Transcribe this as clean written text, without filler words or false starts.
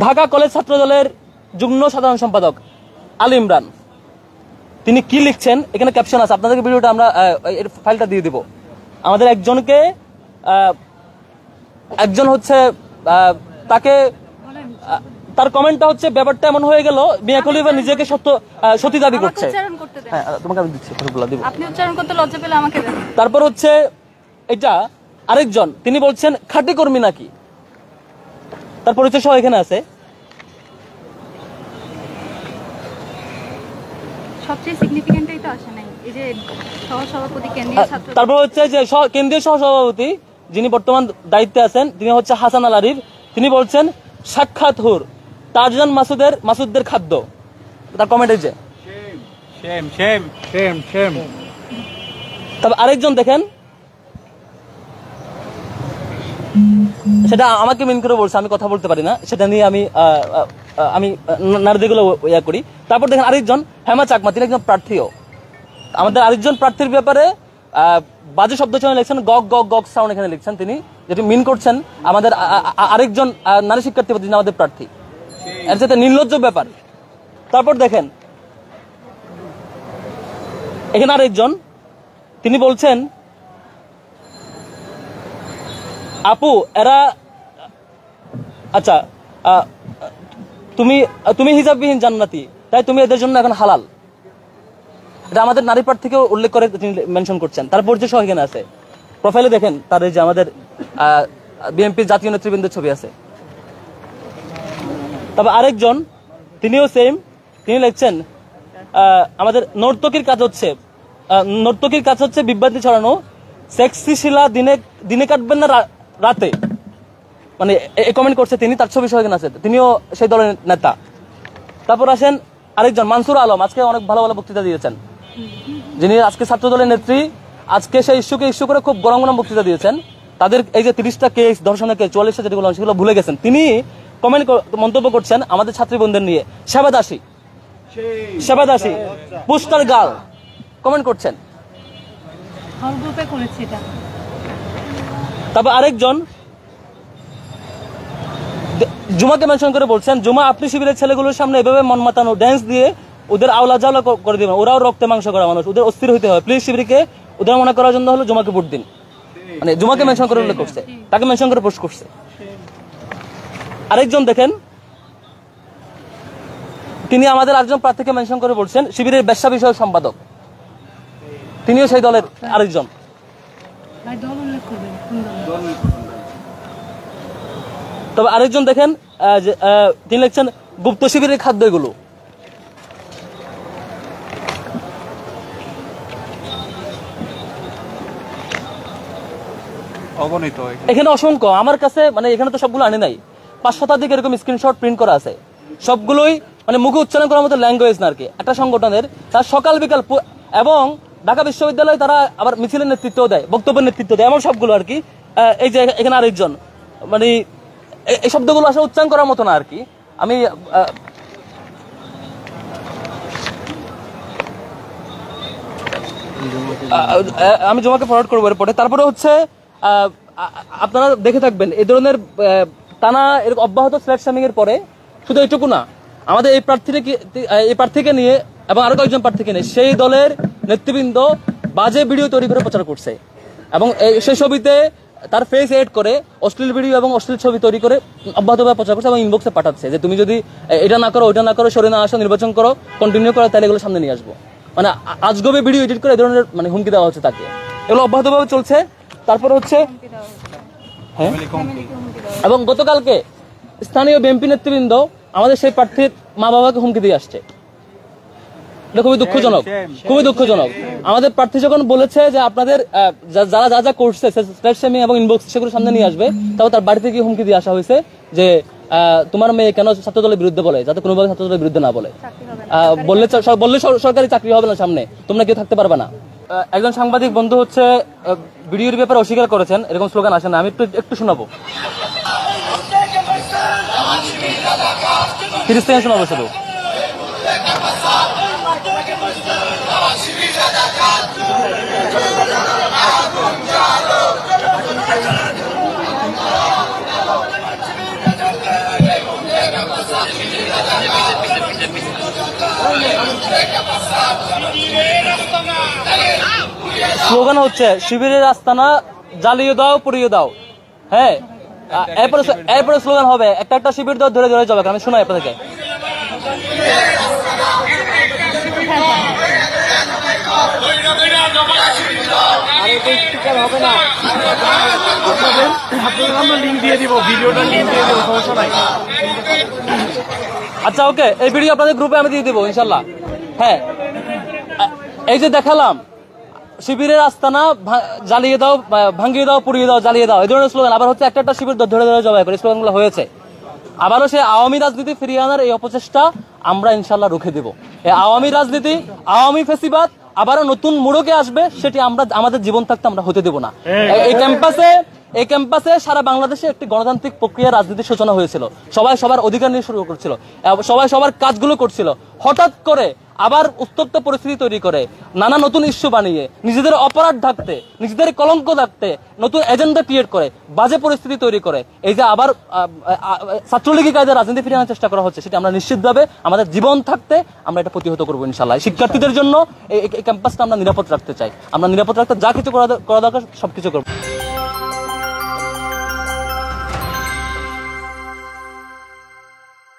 Dhaka college ছাত্র দলের যুগ্ম সাধারণ সম্পাদক আলী ইমরান তিনি কি লিখছেন, এখানে ক্যাপশন আছে, আপনাদেরকে ভিডিওটা আমরা এর ফাইলটা দিয়ে দিব। আমাদের একজন হচ্ছে তাকে, তার কমেন্টটা হচ্ছে ব্যাপারটা এমন হয়ে গেল মিয়া খলিফা নিজেকে সতী দাবি করছে। হ্যাঁ, তোমাকে আমি দিচ্ছি, আপনি উচ্চারণ করতে লজ্জা পেলে আমাকে দেন। তারপর হচ্ছে এটা আরেকজন, তিনি বলছেন খাঁটি কর্মী নাকি, তার পরিচয় সহ এখানে আছে। সবচেয়ে সিগনিফিকেন্ট এটা আসে নাই, এই যে সহসভাপতি কেন্দ্রীয় ছাত্র, তারপর হচ্ছে যে কেন্দ্রীয় সহসভাপতি যিনি বর্তমান দায়িত্বে আছেন তিনি হচ্ছে হাসান আল আরিফ, তিনি বলছেন সাক্ষাৎ হুর তারজান মাসুদদের খাদ্য। তার কমেন্ট এই যে তবে আরেকজন দেখেন, সেটা আমাকে মিন করে বলছে, আমি কথা বলতে পারি না, সেটা নিয়ে আমি নারীগুলো ইয়া করি। তারপর দেখেন আরেকজন হেমা চাকমা, তিনি একজন প্রার্থীও। আমাদের আরেকজন প্রার্থীর ব্যাপারে বাজে শব্দ চয়ন লিখছেন, গগ গগ গগ সাউন্ড এখানে লিখছেন, তিনি যেটি মিন করছেন আমাদের আরেকজন নারী শিক্ষার্থী যিনি আমাদের প্রার্থী, এর সাথে নির্লজ্জ ব্যাপার। তারপর দেখেন এখানে আরেকজন, তিনি বলছেন আপু এরা, আচ্ছা তুমি হিজাববিহীন জান্নাতি, তাই তুমি এদের জন্য এখন হালাল। এটা আমাদের নারী প্রার্থীকেও উল্লেখ করে তিনি মেনশন করছেন, তার পরিচয় সহ এখানে আছে। প্রোফাইলে দেখেন তার এই যে আমাদের বিএনপির জাতীয় নেতৃবৃন্দের ছবি আছে। তবে আরেকজন তিনিও সেম, তিনি লিখছেন আমাদের নর্তকীর কাজ হচ্ছে বিভ্রান্তি ছড়ানো, সেক্সি শিলা দিনে কাটবেন না রাতে, মানে কমেন্ট করছে তিনি, তার ছবি সহ এখানে আছে, তিনিও সেই দলের নেতা। তারপর আসেন আরেকজন মানসুর আলম, আজকে অনেক ভালো ভালো বক্তৃতা দিয়েছেন, যিনি আজকে ছাত্র দলের নেত্রী, আজকে সেই ইস্যু করে খুব গরম গরম বক্তৃতা দিয়েছেন। তাদের এই যে 30টা কেস, ধর্ষণের কেস, 44টা যেগুলো সেগুলো ভুলে গেছেন, তিনি মন্তব্য করছেন আমাদের ছাত্রী বোনদের নিয়ে, সেবাদাসী পুস্টার গার্ল কমেন্ট করছেন। তারপর আরেকজন জুমাকে মেনশন করে বলছেন, জুমা আপনি শিবিরের ছেলেগুলোর সামনে এভাবে মন মাতানো ড্যান্স দিয়ে ওদের আওলা জাওলা করে দিবেন, ওরাও রক্তে মাংস করা মানুষ, ওদের অস্থির হইতে হয়, প্লিজ শিবিরকে ওদের মনে করার জন্য হলো জুমাকে ভোট দিন। মানে জুমাকে মেনশন করে উল্লেখ করছে, তাকে মেনশন করে পোস্ট করছে। আরেকজন দেখেন, তিনি আমাদের আরেকজন প্রার্থীকে মেনশন করে বলছেন শিবিরের ব্যবসা বিষয়ক সম্পাদক, তিনিও সেই দলের আরেকজন। তবে আরেকজন দেখেন তিনি লিখছেন গুপ্ত শিবিরের খাদ্য এগুলো। এখানে অসংখ্য আমার কাছে, মানে এখানে তো সবগুলো আনি নাই, 5 শতাধিক এরকম স্ক্রিনশট প্রিন্ট করা আছে, সবগুলোই মানে মুখে উচ্চারণ করার মতো ল্যাঙ্গুয়েজ না আর কি। একটা সংগঠনের তার সকাল বিকাল, এবং ঢাকা বিশ্ববিদ্যালয় তারা আবার মিছিলের নেতৃত্ব দেয়, বক্তব্যের নেতৃত্ব দেয়, এমন সবগুলো আর কি। এই যে এখানে আরেকজন, মানে এই শব্দগুলো আসলে উচ্চারণ করার মতো না আর কি। আমি জমাকে ফরওয়ার্ড করবো এরপরে। তারপরে হচ্ছে আপনারা দেখে থাকবেন এই ধরনের টানা এরকম অব্যাহত ফ্ল্যাট স্যামিং এর পরে শুধু এইটুকু না, আমাদের এই প্রার্থীকে নিয়ে এবং আরো কয়েকজন প্রার্থীকে নিয়ে সেই দলের নেতৃবৃন্দ বাজে ভিডিও তৈরি করে প্রচার করছে, এবং সেই ছবিতে তার ফেস এড করে অশ্লীল ভিডিও এবং অশ্লীল ছবি তৈরি করে অব্যাহতভাবে প্রচার করছে, এবং ইনবক্সে পাঠাচ্ছে যে তুমি যদি এটা না করো, ওইটা না করো, সরে না আসো, নির্বাচন করো, কন্টিনিউ করো, তাহলে এগুলো সামনে নিয়ে আসবো। মানে আজগবে ভিডিও এডিট করে এই ধরনের মানে হুমকি দেওয়া হচ্ছে তাকে, এগুলো অব্যাহতভাবে চলছে। তারপর হচ্ছে হ্যাঁ, এবং গতকালকে স্থানীয় বিএনপি নেতৃবৃন্দ আমাদের সেই প্রার্থীর মা বাবাকে হুমকি দিয়ে আসছে। এটা খুবই দুঃখজনক, খুবই দুঃখজনক। আমাদের প্রার্থী যখন বলেছে যে আপনাদের যারা যা যা করছে এবং ইনবক্স সেগুলো সামনে নিয়ে আসবে, তাও তার বাড়িতে গিয়ে হুমকি দিয়ে আসা হয়েছে যে তোমার মেয়ে কেন ছাত্রদলের বিরুদ্ধে বলে, যাতে কোনোভাবে ছাত্রদলের বিরুদ্ধে না বলে, বললে সরকারি চাকরি হবে না, সামনে তোমরা কেউ থাকতে পারবে না। একজন সাংবাদিক বন্ধু হচ্ছে ভিডিওর ব্যাপারে অস্বীকার করেছেন, এরকম স্লোগান আসে না, আমি একটু শোনাবো, 30 সেকেন্ড শোনাবো শুধু। স্লোগান হচ্ছে শিবিরের আস্তানা জ্বালিয়ে দাও পুড়িয়ে দাও। হ্যাঁ, এরপরে স্লোগান হবে একটা একটা শিবির ধরে ধরে যাবে। আমি শোনাই আপনাদেরকে। হবে না, আপনাদের আমরা লিঙ্ক দিয়ে দিব, ভিডিওটা লিঙ্ক দিয়ে দিব, সমস্যা নাই। আচ্ছা ওকে, এই ভিডিও আপনাদের গ্রুপে আমি দিয়ে দেবো ইনশাল্লাহ। হ্যাঁ, এই যে দেখালাম শিবিরের আস্তানা জ্বালিয়ে দাও, ভাঙিয়ে দাও, পুড়িয়ে দাও, জ্বালিয়ে দাও, এই ধরনের স্লোগান। আবার হচ্ছে একটা একটা শিবির ধরে ধরে জবাই করে স্লোগানগুলো হয়েছে। আবারও সে আওয়ামী রাজনীতি ফিরিয়ে আনার এই অপচেষ্টা আমরা ইনশাল্লাহ রুখে দেব। এই আওয়ামী রাজনীতি, আওয়ামী ফেসিবাদ আবারও নতুন মোড়কে আসবে, সেটি আমরা আমাদের জীবন থাকতে আমরা হতে দেব না। এই ক্যাম্পাসে সারা বাংলাদেশে একটি গণতান্ত্রিক প্রক্রিয়া রাজনীতির সূচনা হয়েছিল। সবাই সবার অধিকার নিয়ে শুরু করছিল, সবাই সবার কাজগুলো করছিল। হঠাৎ করে আবার উত্তপ্ত পরিস্থিতি তৈরি করে নানা নতুন ইস্যু বানিয়ে নিজেদের অপরাধ ঢাকতে, নিজেদের কলঙ্ক ঢাকতে নতুন এজেন্ডা ক্রিয়েট করে বাজে পরিস্থিতি তৈরি করে এই যে আবার ছাত্রলীগী কায়দায় রাজনীতি ফিরিয়ে আনার চেষ্টা করা হচ্ছে, সেটা আমরা নিশ্চিতভাবে আমাদের জীবন থাকতে আমরা এটা প্রতিহত করবো ইনশাল্লাহ। শিক্ষার্থীদের জন্য এই ক্যাম্পাসটা আমরা নিরাপদ রাখতে চাই। আমরা নিরাপদ রাখতে যা কিছু করা দরকার সবকিছু করবো।